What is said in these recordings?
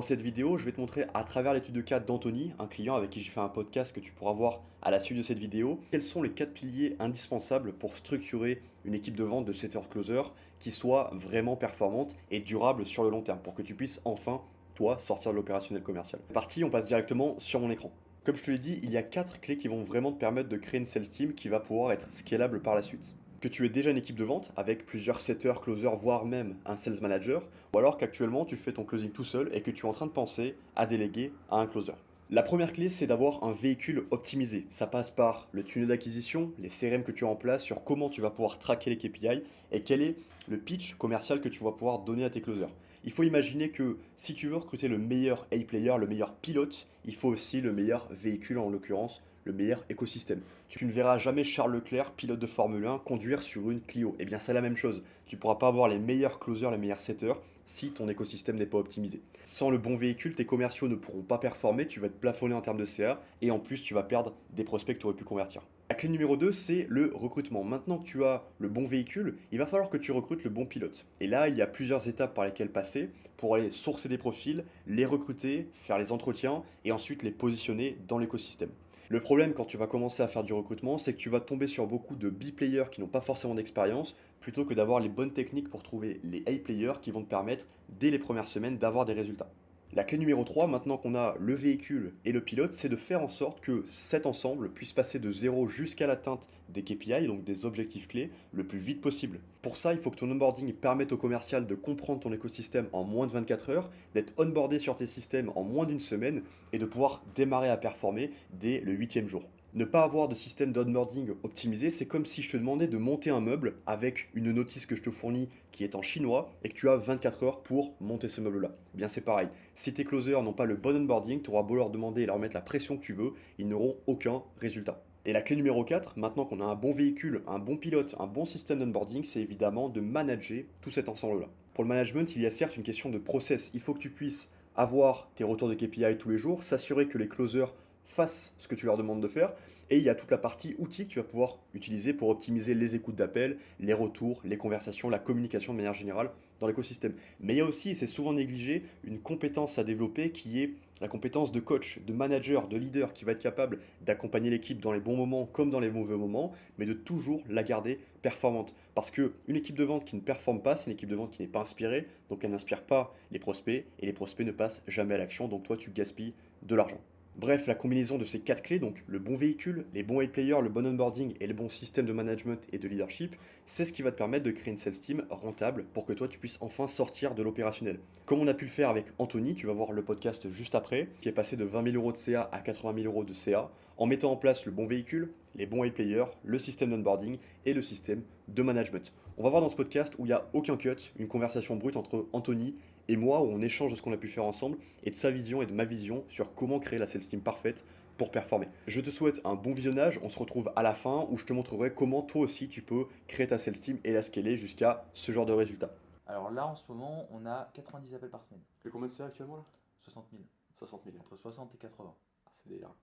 Dans cette vidéo, je vais te montrer à travers l'étude de cas d'Anthony, un client avec qui j'ai fait un podcast que tu pourras voir à la suite de cette vidéo, quels sont les 4 piliers indispensables pour structurer une équipe de vente de setter closer qui soit vraiment performante et durable sur le long terme pour que tu puisses enfin, toi, sortir de l'opérationnel commercial. C'est parti, on passe directement sur mon écran. Comme je te l'ai dit, il y a 4 clés qui vont vraiment te permettre de créer une sales team qui va pouvoir être scalable par la suite. Que tu aies déjà une équipe de vente avec plusieurs setters, closers, voire même un sales manager, ou alors qu'actuellement tu fais ton closing tout seul et que tu es en train de penser à déléguer à un closer. La première clé, c'est d'avoir un véhicule optimisé. Ça passe par le tunnel d'acquisition, les CRM que tu as en place, sur comment tu vas pouvoir traquer les KPI et quel est le pitch commercial que tu vas pouvoir donner à tes closers. Il faut imaginer que si tu veux recruter le meilleur A-player, le meilleur pilote, il faut aussi le meilleur véhicule, en l'occurrence le meilleur écosystème. Tu ne verras jamais Charles Leclerc, pilote de Formule 1, conduire sur une Clio. Eh bien, c'est la même chose. Tu ne pourras pas avoir les meilleurs closers, les meilleurs setters si ton écosystème n'est pas optimisé. Sans le bon véhicule, tes commerciaux ne pourront pas performer, tu vas te plafonner en termes de CA et en plus, tu vas perdre des prospects que tu aurais pu convertir. La clé numéro 2, c'est le recrutement. Maintenant que tu as le bon véhicule, il va falloir que tu recrutes le bon pilote. Et là, il y a plusieurs étapes par lesquelles passer pour aller sourcer des profils, les recruter, faire les entretiens et ensuite les positionner dans l'écosystème. Le problème quand tu vas commencer à faire du recrutement, c'est que tu vas tomber sur beaucoup de B-players qui n'ont pas forcément d'expérience, plutôt que d'avoir les bonnes techniques pour trouver les A-players qui vont te permettre, dès les premières semaines, d'avoir des résultats. La clé numéro 3, maintenant qu'on a le véhicule et le pilote, c'est de faire en sorte que cet ensemble puisse passer de zéro jusqu'à l'atteinte des KPI, donc des objectifs clés, le plus vite possible. Pour ça, il faut que ton onboarding permette au commercial de comprendre ton écosystème en moins de 24 heures, d'être onboardé sur tes systèmes en moins d'une semaine et de pouvoir démarrer à performer dès le 8e jour. Ne pas avoir de système d'onboarding optimisé, c'est comme si je te demandais de monter un meuble avec une notice que je te fournis qui est en chinois et que tu as 24 heures pour monter ce meuble-là. Eh bien, c'est pareil. Si tes closers n'ont pas le bon onboarding, tu auras beau leur demander et leur mettre la pression que tu veux, ils n'auront aucun résultat. Et la clé numéro 4, maintenant qu'on a un bon véhicule, un bon pilote, un bon système d'onboarding, c'est évidemment de manager tout cet ensemble-là. Pour le management, il y a certes une question de process. Il faut que tu puisses avoir tes retours de KPI tous les jours, s'assurer que les closers fassent ce que tu leur demandes de faire. Et il y a toute la partie outils que tu vas pouvoir utiliser pour optimiser les écoutes d'appels, les retours, les conversations, la communication de manière générale dans l'écosystème. Mais il y a aussi, et c'est souvent négligé, une compétence à développer qui est la compétence de coach, de manager, de leader qui va être capable d'accompagner l'équipe dans les bons moments comme dans les mauvais moments, mais de toujours la garder performante. Parce qu'une équipe de vente qui ne performe pas, c'est une équipe de vente qui n'est pas inspirée, donc elle n'inspire pas les prospects, et les prospects ne passent jamais à l'action, donc toi tu gaspilles de l'argent. Bref, la combinaison de ces 4 clés, donc le bon véhicule, les bons players, le bon onboarding et le bon système de management et de leadership, c'est ce qui va te permettre de créer une sales team rentable pour que toi tu puisses enfin sortir de l'opérationnel. Comme on a pu le faire avec Anthony, tu vas voir le podcast juste après, qui est passé de 20 000 euros de CA à 80 000 euros de CA, en mettant en place le bon véhicule, les bons players, le système d'onboarding et le système de management. On va voir dans ce podcast où il n'y a aucun cut, une conversation brute entre Anthony et moi, où on échange de ce qu'on a pu faire ensemble et de sa vision et de ma vision sur comment créer la sales team parfaite pour performer. Je te souhaite un bon visionnage, on se retrouve à la fin où je te montrerai comment toi aussi tu peux créer ta sales team et la scaler jusqu'à ce genre de résultat. Alors là, en ce moment, on a 90 appels par semaine. Tu fais combien de CA actuellement là? 60 000. 60 000. Entre 60 et 80. Ah, c'est délire.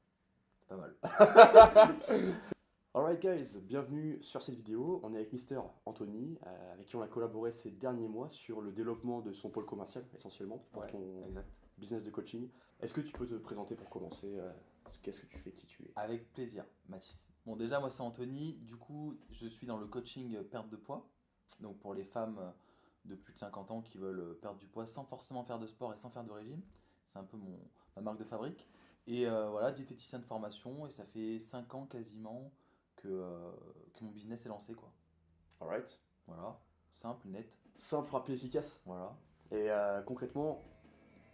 C'est pas mal. Alright guys, bienvenue sur cette vidéo. On est avec Mister Anthony, avec qui on a collaboré ces derniers mois sur le développement de son pôle commercial, essentiellement, pour Ouais, ton exact. business de coaching. Est-ce que tu peux te présenter pour commencer? Qu'est-ce que tu fais, qui tu es? Avec plaisir, Mathis. Bon, déjà, moi, c'est Anthony. Du coup, je suis dans le coaching perte de poids. Donc, pour les femmes de plus de 50 ans qui veulent perdre du poids sans forcément faire de sport et sans faire de régime. C'est un peu ma marque de fabrique. Et voilà, diététicien de formation. Et ça fait 5 ans quasiment que mon business est lancé, quoi. Alright. Voilà, simple, net. Simple, rapide, efficace. Voilà. Et concrètement,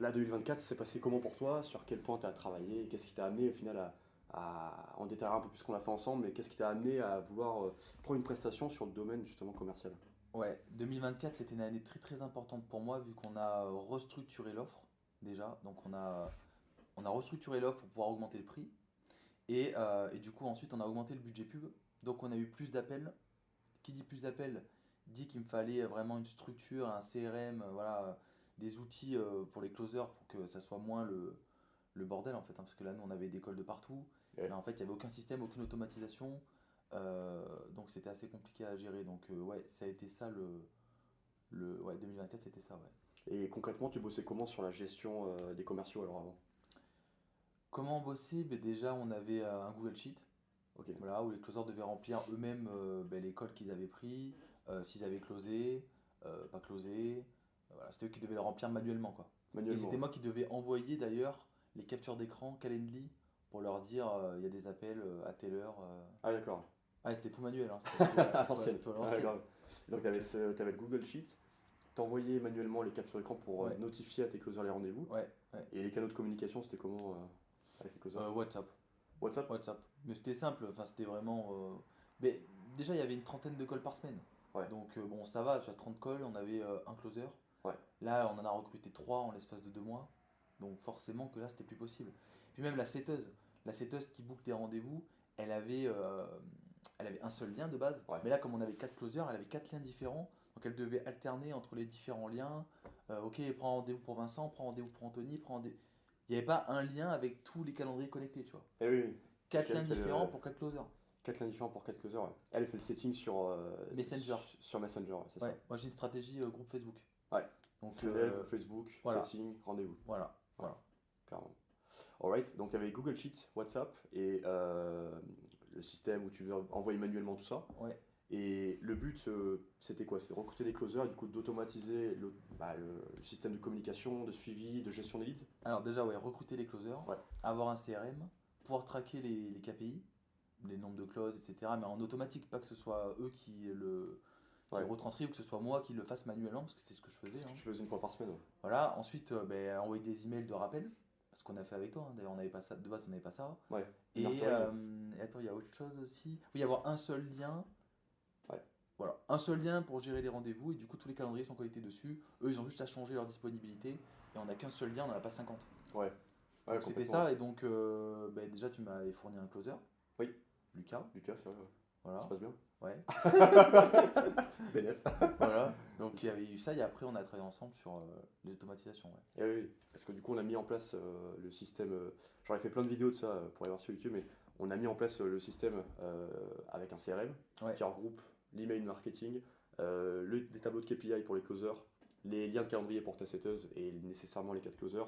là 2024, c'est passé comment pour toi? Sur quel point tu as travaillé? Qu'est-ce qui t'a amené au final en détaillant un peu plus ce qu'on a fait ensemble, mais qu'est-ce qui t'a amené à vouloir prendre une prestation sur le domaine justement commercial? Ouais, 2024 c'était une année très très importante pour moi vu qu'on a restructuré l'offre déjà. Donc on a restructuré l'offre pour pouvoir augmenter le prix et du coup ensuite on a augmenté le budget pub. Donc on a eu plus d'appels. Qui dit plus d'appels dit qu'il me fallait vraiment une structure, un CRM, voilà, des outils pour les closers pour que ça soit moins le bordel en fait, hein, parce que là nous on avait des calls de partout. Ouais. Et en fait il n'y avait aucun système, aucune automatisation. Donc c'était assez compliqué à gérer. Donc ouais, ça a été ça ouais, 2024 c'était ça, ouais. Et concrètement, tu bossais comment sur la gestion des commerciaux alors avant? Comment bosser? Ben déjà, on avait un Google Sheet, Ok, voilà, où les closers devaient remplir eux-mêmes ben, les calls qu'ils avaient pris, s'ils avaient closé, pas closé. Voilà, c'était eux qui devaient le remplir manuellement, quoi. Et manuellement, c'était ouais. moi qui devais envoyer d'ailleurs les captures d'écran Calendly pour leur dire il y a des appels à telle heure. Ah d'accord, Ah, c'était tout manuel, hein, c'était tout, à l'ancienne. tout à Ouais, l'ancienne. grave. Donc tu Donc, avais, le Google Sheet, t'envoyais manuellement les captures d'écran pour ouais, notifier à tes closers les rendez-vous. ouais, ouais. Et les canaux de communication, c'était comment avec les closers? WhatsApp. WhatsApp? WhatsApp. Mais c'était simple, enfin c'était vraiment. Mais déjà il y avait une trentaine de calls par semaine. Ouais, Donc bon ça va, tu as 30 calls, on avait un closer. ouais, Là on en a recruté 3 en l'espace de 2 mois. Donc forcément que là c'était plus possible. Puis même la setteuse qui book des rendez-vous, elle avait, euh, elle avait un seul lien de base. ouais. Mais là comme on avait 4 closers, elle avait 4 liens différents. Donc elle devait alterner entre les différents liens. Ok, prends rendez-vous pour Vincent, prends rendez-vous pour Anthony, prends rendez-vous. Il n'y avait pas un lien avec tous les calendriers connectés, tu vois. Eh oui, oui. Parce 4 qu'elle liens fait différents pour 4 closers. 4 liens différents pour 4 closers, ouais. Elle fait le setting sur, Messenger. sur Messenger, ouais, c'est ça. Ouais, moi j'ai une stratégie groupe Facebook. Ouais. Donc Funnel, groupe Facebook, voilà, setting, rendez-vous. voilà, Ouais, voilà. clairement. Alright, donc tu avais Google Sheet, WhatsApp et le système où tu veux envoyer manuellement tout ça. Ouais. Et le but, c'était quoi? C'était de recruter des closers et du coup d'automatiser le système de communication, de suivi, de gestion des leads. Alors déjà, ouais, recruter les closers, Ouais, avoir un CRM, pouvoir traquer les KPI, les nombres de clauses, etc. Mais en automatique, pas que ce soit eux qui le ouais. retranscrivent ou que ce soit moi qui le fasse manuellement, parce que c'était ce que je C'est faisais, ce que hein. tu faisais une fois par semaine. Ouais. Voilà, ensuite, ben, envoyer des emails de rappel, ce qu'on a fait avec toi, hein. D'ailleurs, on n'avait pas ça, de base, on n'avait pas ça. Ouais. Et Nurturing. attends, il y a autre chose aussi. Oui, avoir un seul lien. Ouais, Voilà, un seul lien pour gérer les rendez-vous et du coup tous les calendriers sont connectés dessus. Eux ils ont juste à changer leur disponibilité et on n'a qu'un seul lien, on n'en a pas 50. ouais, ouais, Donc c'était complètement. ça et donc ben, déjà tu m'avais fourni un closer, Oui, Lucas, Lucas, c'est vrai, ouais. Ça se voilà, passe bien. ouais, BNF. voilà. Donc il y avait eu ça et après on a travaillé ensemble sur les automatisations. Ouais. Et oui, oui, parce que du coup on a mis en place le système, j'en ai fait plein de vidéos de ça pour aller voir sur YouTube, mais on a mis en place le système avec un CRM Ouais, qui regroupe l'email marketing, les tableaux de KPI pour les closers, les liens de calendrier pour ta setteuse et nécessairement les 4 closers.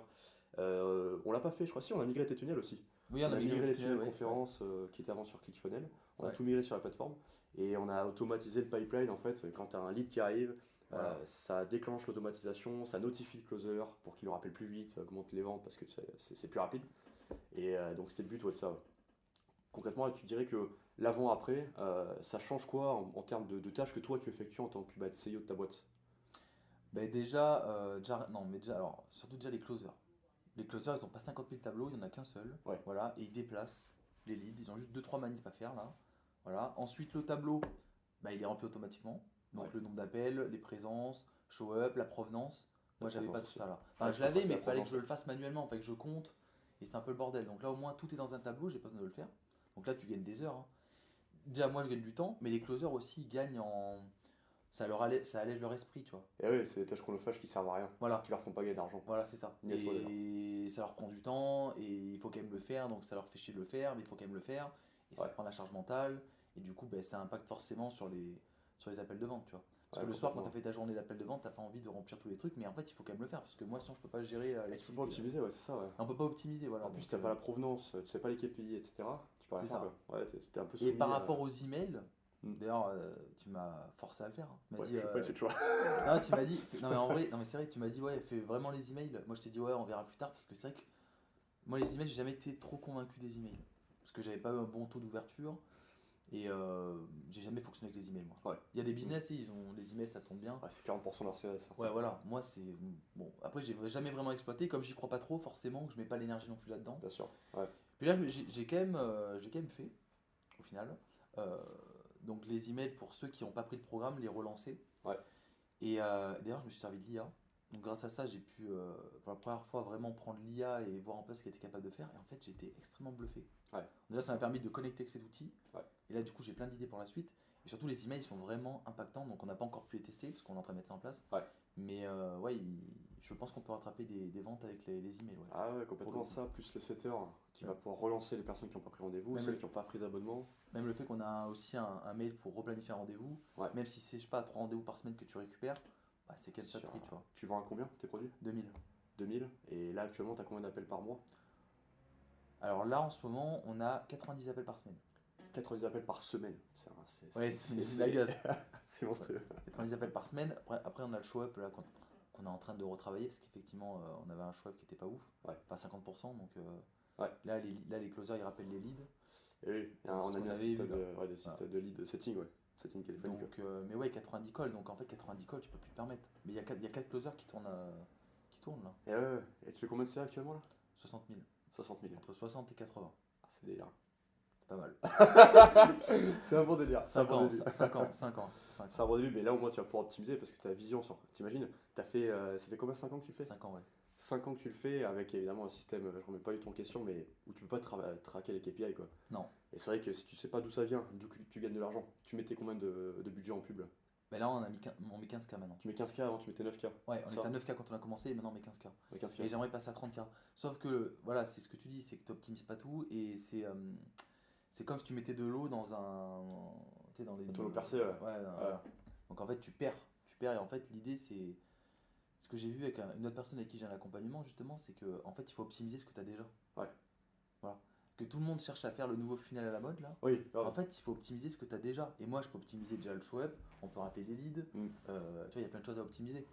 On l'a pas fait, je crois, si, on a migré tes tunnels aussi. oui On on a a migré migré le les tunnel, tunnels ouais, ouais, conférences qui étaient avant sur ClickFunnels. On a ouais, tout migré sur la plateforme et on a automatisé le pipeline en fait. Quand tu as un lead qui arrive, voilà. ça déclenche l'automatisation, ça notifie le closer pour qu'il le rappelle plus vite, ça augmente les ventes parce que c'est plus rapide. Et donc c'était le but ouais, de ça. Ouais. Concrètement, là, tu dirais que l'avant-après, ça change quoi en termes de tâches que toi tu effectues en tant que CEO de ta boîte? Ben déjà, non mais déjà, alors surtout déjà les closers. Les closers ils ont pas 50 000 tableaux, il n'y en a qu'un seul, Ouais, voilà, et ils déplacent les leads, ils ont juste deux trois manips à faire là. Voilà. Ensuite le tableau, bah, il est rempli automatiquement. ouais, Donc le nombre d'appels, les présences, show up, la provenance. la Moi j'avais pas provenance tout aussi. ça là. Ouais, Enfin je je pense que l'avais c'est mais la il fallait que provenance. je Ouais. le fasse manuellement, il fallait que je compte. Et c'est un peu le bordel. Donc là au moins tout est dans un tableau, j'ai pas besoin de le faire. Donc là tu gagnes des heures, hein. Déjà moi je gagne du temps, mais les closers aussi ils gagnent en. Ça allège leur esprit, tu vois. Et ouais, c'est des tâches chronophages qui servent à rien, Voilà, qui leur font pas gagner d'argent. voilà c'est ça. Ni à toi d'ailleurs. Et ça leur prend du temps, et il faut quand même le faire, donc ça leur fait chier de le faire, mais il faut quand même le faire. Et ça Ouais, prend la charge mentale, et du coup ben, ça impacte forcément sur les appels de vente, tu vois. Parce ouais, que le soir, quand tu as complètement. fait ta journée d'appel de vente, t'as pas envie de remplir tous les trucs, mais en fait, il faut quand même le faire, parce que moi, sinon, je peux pas gérer Et tu peux pas l'activité. optimiser, ouais, c'est ça, ouais. On peut pas optimiser, voilà. En plus, Donc, t'as pas la provenance, tu sais pas les KPI, etc. Tu peux rien c'est faire, ça. quoi. Ouais, t'es un peu Et par soumis à. rapport aux emails, Hmm. d'ailleurs, tu m'as forcé à le faire, hein. Tu m'as Ouais, dit, je pas fait de choix. non, tu m'as dit, non mais en vrai, non mais c'est vrai, tu m'as dit, ouais, fais vraiment les emails. Moi, je t'ai dit, ouais, on verra plus tard, parce que c'est vrai que moi, les emails, j'ai jamais été trop convaincu des emails. Parce que j'avais pas eu un bon taux d'ouverture. Et j'ai jamais fonctionné avec les emails, moi. Ouais. Il y a des Hmm. business, ils ont les emails, ça tombe bien. Ouais, c'est 40% de leur CA, Ouais, certains. voilà, moi c'est. Bon, après, j'ai jamais vraiment exploité. Comme j'y crois pas trop, forcément, que je mets pas l'énergie non plus là-dedans. Bien sûr. Ouais. Puis là, j'ai quand même fait, au final. Euh, donc, les emails pour ceux qui n'ont pas pris le programme, les relancer. Ouais. Et d'ailleurs, je me suis servi de l'IA. Donc, grâce à ça, j'ai pu, pour la première fois, vraiment prendre l'IA et voir en place ce qu'elle était capable de faire. Et en fait, j'ai été extrêmement bluffé. Ouais. Déjà, ça m'a permis de connecter avec cet outil. Ouais. Et là, du coup, j'ai plein d'idées pour la suite. Et surtout, les emails sont vraiment impactants. Donc, on n'a pas encore pu les tester parce qu'on est en train de mettre ça en place. Ouais. Mais ouais, je pense qu'on peut rattraper des ventes avec les emails. Ouais. Ah ouais, Pour le complètement coup. ça, plus le setter qui Ouais. va pouvoir relancer les personnes qui n'ont pas pris rendez-vous, Même celles le, qui n'ont pas pris d'abonnement. même le fait qu'on a aussi un mail pour replanifier un rendez-vous, Ouais. même si c'est, je sais pas, 3 rendez-vous par semaine que tu récupères, Bah, c'est quel ça de prix, tu vois. Tu vends à combien tes produits? 2000. 2000. Et là, actuellement, tu as combien d'appels par mois? Alors là, en ce moment, on a 90 appels par semaine. 90 appels par semaine. Ouais, c'est la gaz. C'est monstrueux. 90 appels par semaine. Après, on a le show-up là qu'on est en train de retravailler parce qu'effectivement, on avait un show-up qui était pas ouf. Ouais. Pas 50%. Donc Ouais. là, les closers, ils rappellent les leads. Et oui, on a mis un système de lead setting, ouais. Setting téléphonique. Donc, mais ouais, 90 calls. Donc en fait, 90 calls, tu peux plus te permettre. Mais il y a 4 closers qui tournent là. Et ouais. Et tu fais combien de CA actuellement là? 60 000. 60 000. Entre 60 et 80. Ah, c'est délire. C'est pas mal. C'est un bon délire. 5 ans. 5 ans. C'est un bon début, mais là au moins tu vas pouvoir optimiser parce que tu as vision sur. T'imagines, ça fait combien 5 ans que tu le fais? 5 ans, ouais. 5 ans que tu le fais avec évidemment un système, je remets pas du tout en question, mais où tu peux pas traquer les KPI quoi. Non. Et c'est vrai que si tu sais pas d'où ça vient, d'où tu gagnes de l'argent, tu mettais combien de budget en pub là? Mais là, on met 15K maintenant. Tu mets 15K avant, tu mettais 9K. Ouais, on Ça. était à 9K quand on a commencé et maintenant on met 15K. Ouais, 15K. Et j'aimerais passer à 30K. Sauf que, voilà, c'est ce que tu dis, c'est que tu n'optimises pas tout et c'est comme si tu mettais de l'eau dans tu sais, dans les. Un tonneau percé, ouais. Voilà. Donc en fait, tu perds. Et en fait, l'idée, c'est. Ce que j'ai vu avec une autre personne avec qui j'ai un accompagnement, justement, c'est que en fait, il faut optimiser ce que tu as déjà. Ouais. Voilà. Que tout le monde cherche à faire le nouveau funnel à la mode, là. Oui, En fait, il faut optimiser ce que tu as déjà. Et moi, je peux optimiser déjà le show up, on peut rappeler les leads. Tu vois, il y a plein de choses à optimiser.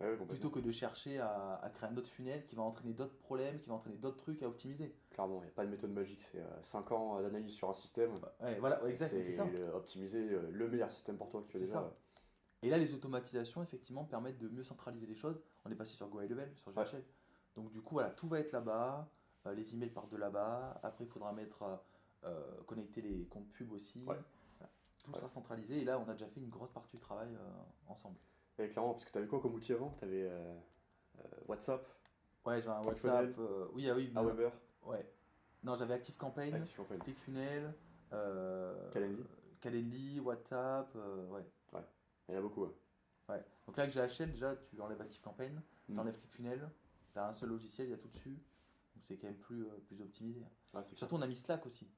Ouais, Plutôt que de chercher à créer un autre funnel qui va entraîner d'autres problèmes, qui va entraîner d'autres trucs à optimiser. clairement, il n'y a pas de méthode magique, c'est 5 ans d'analyse sur un système. Ouais, voilà, ouais, exact, c'est ça. Optimiser le meilleur système pour toi que tu as C'est déjà. ça. Et là, les automatisations, effectivement, permettent de mieux centraliser les choses. On est passé sur Go High Level, sur GHL. Ouais. Donc, du coup, voilà, tout va être là-bas. Les emails partent de là-bas. Après, il faudra connecter les comptes pub aussi. Ouais. Voilà. Tout sera centralisé. Et là, on a déjà fait une grosse partie du travail ensemble. Et clairement, parce que tu avais quoi comme outil avant? Tu avais WhatsApp, Ouais, j'avais un ClickFunnels, WhatsApp. Oui. Aweber, Ouais. Non, j'avais ActiveCampaign, ActiveCampaign, ClickFunnels, Calendly. Calendly, WhatsApp. Ouais. Ouais, il y en a beaucoup. Ouais. Donc là, avec GHL, déjà, tu enlèves ActiveCampaign, tu Mm. enlèves ClickFunnels, tu as un seul logiciel, il y a tout dessus. Donc c'est quand même plus optimisé. Ah, c'est Surtout, on a mis Slack aussi.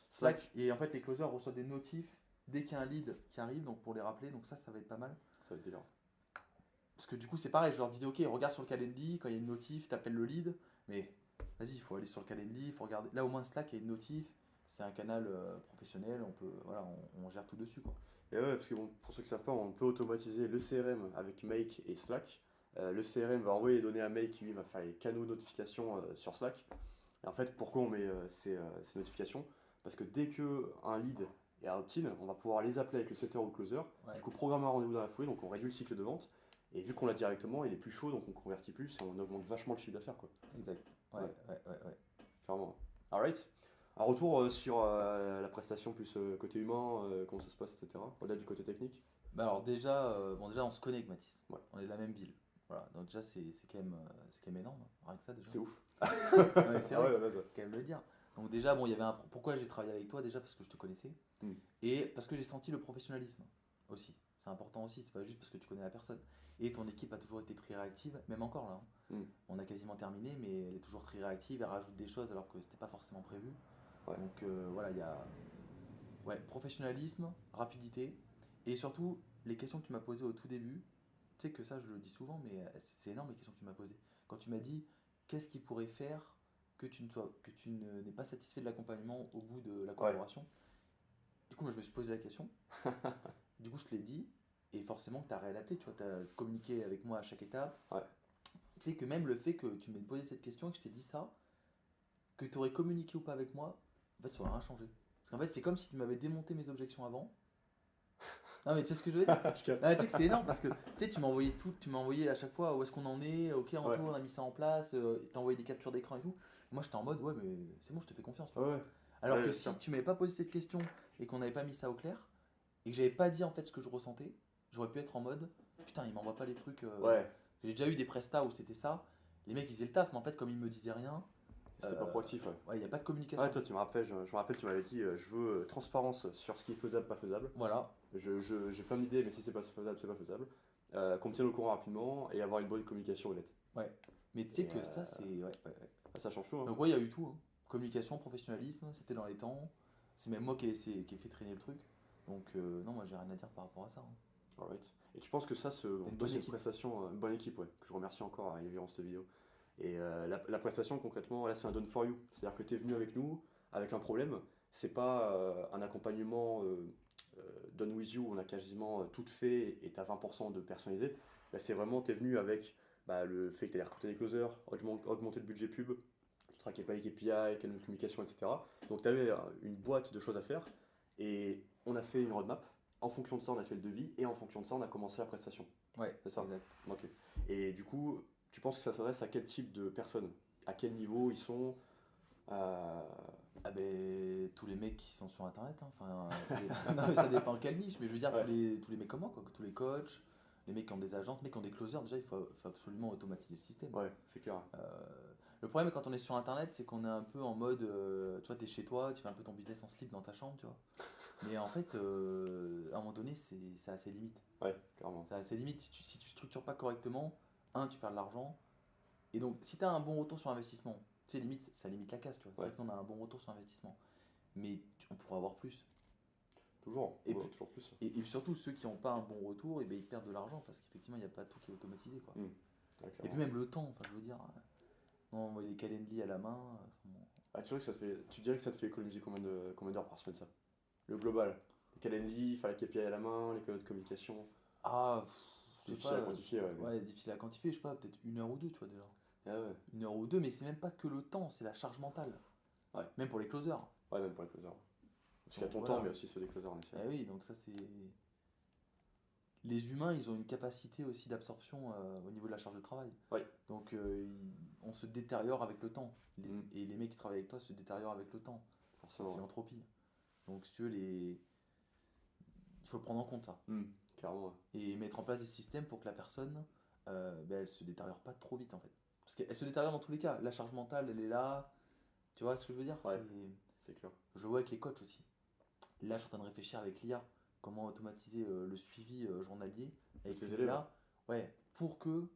Slack, et en fait, les closers reçoivent des notifs dès qu'il y a un lead qui arrive, donc pour les rappeler. Donc ça va être pas mal. Ça va être délire. Parce que du coup, c'est pareil, je leur disais, ok, regarde sur le Calendly, quand il y a une notif, t'appelles le lead, mais vas-y, il faut aller sur le Calendly, il faut regarder. Là, au moins, Slack, il y a une notif, c'est un canal professionnel, on gère tout dessus, quoi. Et ouais, parce que bon, pour ceux qui ne savent pas, on peut automatiser le CRM avec Make et Slack. Le CRM va envoyer les données à Make, qui lui va faire les canaux de notification sur Slack. Et en fait, pourquoi on met ces notifications? Parce que dès qu'un lead est à opt-in, on va pouvoir les appeler avec le setter ou le closer. Ouais. Du coup, programmer un rendez-vous dans la foulée, donc on réduit le cycle de vente. Et vu qu'on l'a directement, il est plus chaud, donc on convertit plus et on augmente vachement le chiffre d'affaires, quoi. Exact. Ouais. Clairement. Alright. Un retour sur la prestation plus côté humain, comment ça se passe, etc. Au-delà du côté technique. Bah alors déjà, on se connaît avec Mathis. Ouais. On est de la même ville. Voilà. Donc déjà, c'est quand même énorme. Rien que ça déjà. C'est ouf. Ouais, c'est Ah vrai. ouais, vas-y. Faut quand même le dire. Donc déjà, bon, il y avait pourquoi j'ai travaillé avec toi déjà parce que je te connaissais et parce que j'ai senti le professionnalisme aussi. C'est important aussi. C'est pas juste parce que tu connais la personne. Et ton équipe a toujours été très réactive, même encore là. On a quasiment terminé, mais elle est toujours très réactive. Elle rajoute des choses alors que c'était pas forcément prévu. Ouais. Donc voilà, il y a professionnalisme, rapidité et surtout les questions que tu m'as posées au tout début. Tu sais que ça, je le dis souvent, mais c'est énorme les questions que tu m'as posées. Quand tu m'as dit qu'est-ce qui pourrait faire que tu n'es pas satisfait de l'accompagnement au bout de la collaboration. Du coup, moi, je me suis posé la question. Du coup, je te l'ai dit. Et forcément, tu as réadapté. Tu vois, as communiqué avec moi à chaque étape. Ouais. Tu sais que même le fait que tu m'aies posé cette question et que je t'ai dit ça, que tu aurais communiqué ou pas avec moi, en fait, ça aurait rien changé. Parce qu'en fait, c'est comme si tu m'avais démonté mes objections avant. Non, mais tu sais ce que je veux dire? Tu sais que c'est énorme parce que tu m'as envoyé tout, tu m'as envoyé à chaque fois où est-ce qu'on en est, ok, Anto, on a mis ça en place, t'as envoyé des captures d'écran et tout. Moi, j'étais en mode, ouais, mais c'est bon, je te fais confiance. Tu vois. Ouais. Alors que si tu m'avais pas posé cette question et qu'on n'avait pas mis ça au clair et que j'avais pas dit en fait ce que je ressentais, j'aurais pu être en mode, putain, il m'envoie pas les trucs. Ouais. J'ai déjà eu des prestats où c'était ça. Les mecs, ils faisaient le taf, mais en fait, comme ils me disaient rien. C'était pas proactif, ouais. Ouais, il n'y a pas de communication. Ouais, toi, tu me rappelles, je me rappelle, tu m'avais dit, je veux transparence sur ce qui est faisable, pas faisable. Voilà. J'ai plein d'idées, mais si c'est pas faisable, c'est pas faisable. Qu'on me tienne au courant rapidement et avoir une bonne communication honnête. Ouais. Mais tu sais que ça, c'est. Ouais. Ça change tout. Hein. Donc, ouais, il y a eu tout. Hein. Communication, professionnalisme, c'était dans les temps. C'est même moi qui ai fait traîner le truc. Donc, non, moi, j'ai rien à dire par rapport à ça. Hein. Alright. Et tu penses que ça, T'as une bonne c'est une équipe. prestation, une bonne équipe, ouais, que je remercie encore à Yves cette vidéo. Et la prestation, concrètement, là, c'est un done for you. C'est-à-dire que tu es venu avec nous avec un problème. C'est pas un accompagnement done with you, on a quasiment tout fait et tu as 20% de personnalisé. Là, c'est vraiment, tu es venu avec le fait que tu allais recruter des closers, augmenter le budget pub, tu traquais pas les KPI, canaux de communication, etc. Donc tu avais une boîte de choses à faire et on a fait une roadmap. En fonction de ça, on a fait le devis et en fonction de ça, on a commencé la prestation. Ouais, C'est ça. exact. Ok. Et du coup, tu penses que ça s'adresse à quel type de personnes? À quel niveau ils sont? Euh, Ah ben tous les mecs qui sont sur internet, hein. Enfin, non mais ça dépend quelle niche, mais je veux dire Ouais. tous les mecs comme moi, quoi, tous les coachs, les mecs qui ont des agences, les mecs qui ont des closers, déjà il faut absolument automatiser le système. Ouais, c'est clair. Euh, le problème quand on est sur internet, c'est qu'on est un peu en mode, tu vois, t'es chez toi, tu fais un peu ton business en slip dans ta chambre, tu vois. Mais en fait, à un moment donné, c'est assez limite. Ouais, clairement. C'est assez limite si tu structures pas correctement, tu perds de l'argent. Et donc, si tu as un bon retour sur investissement, tu sais, limite, ça limite la casse, tu vois. C'est Ouais. vrai qu'on a un bon retour sur investissement. Mais on pourrait avoir plus. Toujours, Et, ouais, puis- toujours plus. et surtout, ceux qui n'ont pas un bon retour, et ben, ils perdent de l'argent parce qu'effectivement, il n'y a pas tout qui est automatisé, quoi. Ouais, Et puis clairement. même le temps, enfin, je veux dire, non, les Calendly à la main, bon. Tu dirais que ça te fait économiser combien d'heures par semaine ça? Le global. Les Calendly, faire les KPI à la main, les canaux de communication. Ah, je sais Difficile pas, à quantifier, ouais. ouais, difficile à quantifier, je sais pas, peut-être 1 heure ou 2, tu vois, déjà. Ah ouais. 1 heure ou 2, mais c'est même pas que le temps, c'est la charge mentale. Ouais. Même pour les closers. Ouais, même pour les closers. Parce qu'il y a Donc, ton voilà. temps, mais aussi ceux des closers en effet. Eh oui, donc ça c'est. Les humains, ils ont une capacité aussi d'absorption au niveau de la charge de travail. Ouais. Donc on se détériore avec le temps. Mm. Et les mecs qui travaillent avec toi se détériorent avec le temps. Ça, Forcément. c'est l'entropie. Donc si tu veux, il faut le prendre en compte ça. Clairement, ouais. Et mettre en place des systèmes pour que la personne, elle se détériore pas trop vite en fait. Parce qu'elle se détériore dans tous les cas. La charge mentale, elle est là. Tu vois ce que je veux dire? Ouais. C'est clair. Je le vois avec les coachs aussi. Là, je suis en train de réfléchir avec l'IA, comment automatiser le suivi journalier avec tes l'IA. élèves. Ouais, pour que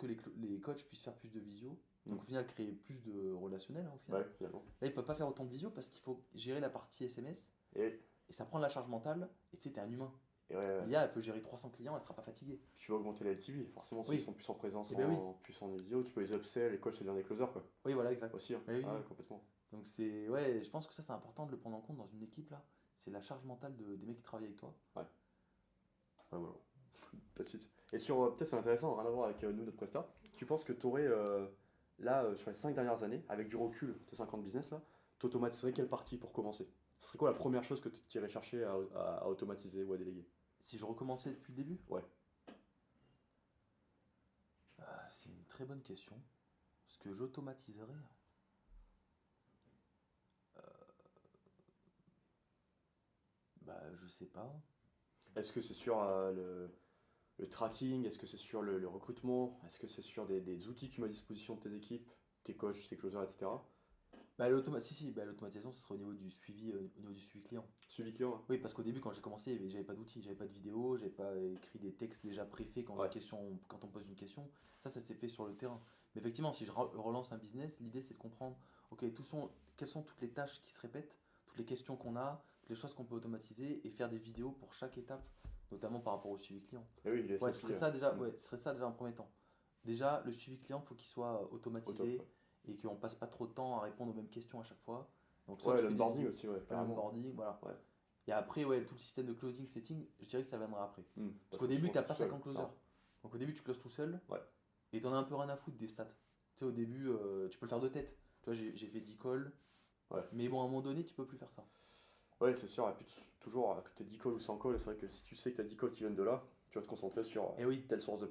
les coachs puissent faire plus de visio. Donc Mm. au final, créer plus de relationnel, hein, au final. Ouais, finalement. Là, ils ne peuvent pas faire autant de visio parce qu'il faut gérer la partie SMS Et, et ça prend de la charge mentale. Et tu sais, t'es un humain. ouais. L'IA, elle peut gérer 300 clients, elle sera pas fatiguée. Tu vas augmenter la LTV, forcément, Oui. s'ils sont plus en présence, Eh ben oui. plus en vidéo, tu peux les upsell, les coachs, ça devient des closers, quoi. Oui, voilà, exact. Aussi, hein. Oui, oui, Ah ouais, oui. complètement. Donc c'est, ouais, je pense que ça, c'est important de le prendre en compte dans une équipe là. C'est la charge mentale des mecs qui travaillent avec toi. Ouais. Ouais, voilà. Tout de suite. Et sur, peut-être c'est intéressant, rien à voir avec nous, notre Presta, tu penses que tu aurais, sur les 5 dernières années, avec du recul, tes 50 business là, tu automatiserais quelle partie pour commencer? Ce serait quoi la première chose que tu irais chercher à automatiser ou à déléguer? Si je recommençais depuis le début? Ouais. C'est une très bonne question. Ce que j'automatiserais, je sais pas. Est-ce que c'est sur le tracking? Est-ce que c'est sur le recrutement? Est-ce que c'est sur des outils que tu mets à disposition de tes équipes, tes coachs, tes closers, etc. L'automatisation, ce serait au niveau du suivi, client. Suivi client, hein. Oui, parce qu'au début, quand j'ai commencé, j'avais pas d'outils, j'avais pas de vidéo, j'avais pas écrit des textes déjà préfaits Ouais. quand on pose une question. Ça s'est fait sur le terrain. Mais effectivement, si je relance un business, l'idée c'est de comprendre, ok, quelles sont toutes les tâches qui se répètent, toutes les questions qu'on a, toutes les choses qu'on peut automatiser et faire des vidéos pour chaque étape, notamment par rapport au suivi client. Et oui, il est Ouais, ce SSI, serait ça déjà, ouais, ce serait ça déjà en premier temps. Déjà, le suivi client, il faut qu'il soit au top. automatisé Ouais, et qu'on passe pas trop de temps à répondre aux mêmes questions à chaque fois. Donc, ouais, tu fais l'onboarding des aussi, ouais, carrément. onboarding, voilà. Ouais. Et après, ouais, tout le système de closing setting, je dirais que ça viendra après. Parce qu'au que début, souvent, tu n'as t'es pas tout seul. 50 closers. Non. Donc au début, tu closes tout seul. Ouais. Et tu en as un peu rien à foutre des stats. Tu sais, au début, tu peux le faire de tête. Tu vois, j'ai fait 10 calls. Ouais. Mais bon, à un moment donné, tu peux plus faire ça. Ouais, c'est sûr. Et puis toujours, que tu aies 10 calls ou 100 calls, c'est vrai que si tu sais que tu as 10 calls qui viennent de là, tu vas te concentrer sur Et oui. telle source de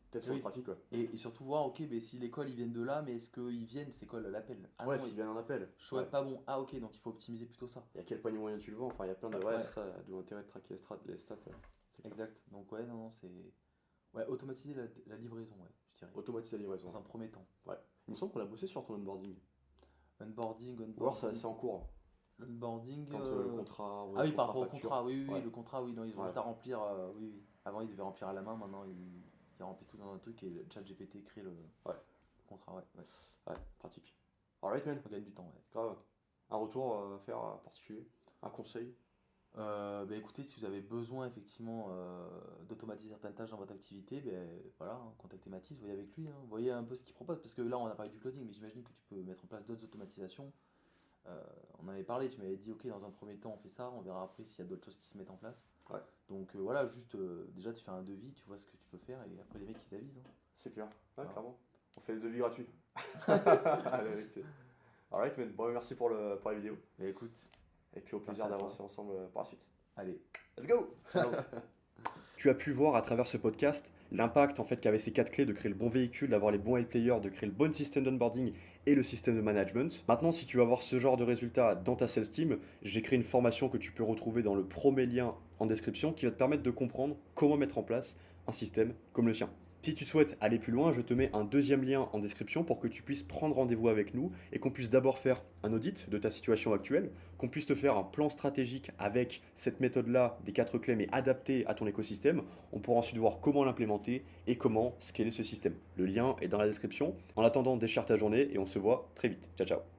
telle source de trafic. Quoi. Et surtout voir, ok, mais si les calls ils viennent de là, mais est-ce qu'ils viennent, c'est quoi l'appel? Ah Ouais, non, s'il vient un appel. je souhaite pas bon. Ah ok, donc il faut optimiser plutôt ça. Et à quel panier moyen tu le vends? Enfin, il y a plein de. Ouais, Ouais. c'est ça, d'où l'intérêt de traquer les stats. C'est clair. Exact. Donc ouais, non, c'est. Ouais, automatiser la livraison, ouais, je dirais. Automatiser la livraison. Dans un premier temps. Ouais. Il me semble qu'on a bossé sur ton onboarding. Onboarding. Ou alors c'est en cours. L'onboarding. Quand le contrat. Ah oui, par contrat rapport au facture. contrat, oui, Ouais. le contrat, oui, non, ils ont Ouais. juste à remplir, oui, oui. Avant, ils devaient remplir à la main, maintenant, ils remplissent tout dans un truc et le chat GPT crée le contrat, ouais. Ouais, pratique. Alright, man. On gagne du temps, ouais. Grave. Un retour à faire particulier? Un conseil? Écoutez, si vous avez besoin effectivement d'automatiser certaines tâches dans votre activité, voilà, hein, contactez Mathis, voyez avec lui, hein, voyez un peu ce qu'il propose, parce que là on a parlé du closing, mais j'imagine que tu peux mettre en place d'autres automatisations. On avait parlé, tu m'avais dit ok, dans un premier temps on fait ça, on verra après s'il y a d'autres choses qui se mettent en place. Ouais, Donc voilà, juste déjà tu fais un devis, tu vois ce que tu peux faire, et après les mecs ils avisent, hein. c'est clair. Ouais, Voilà. clairement. On fait le devis gratuit. La vérité. Alright, man. Bon, merci pour la vidéo. Mais écoute, Et puis au merci plaisir à toi. d'avancer ensemble par la suite. Allez, Let's go! ciao. Tu as pu voir à travers ce podcast l'impact en fait qu'avait ces 4 clés de créer le bon véhicule, d'avoir les bons help players, de créer le bon système d'onboarding et le système de management. Maintenant, si tu veux avoir ce genre de résultats dans ta sales team, j'ai créé une formation que tu peux retrouver dans le premier lien en description qui va te permettre de comprendre comment mettre en place un système comme le sien. Si tu souhaites aller plus loin, je te mets un deuxième lien en description pour que tu puisses prendre rendez-vous avec nous et qu'on puisse d'abord faire un audit de ta situation actuelle, qu'on puisse te faire un plan stratégique avec cette méthode-là des 4 clés mais adaptée à ton écosystème. On pourra ensuite voir comment l'implémenter et comment scaler ce système. Le lien est dans la description. En attendant, déchire ta journée et on se voit très vite. Ciao, ciao.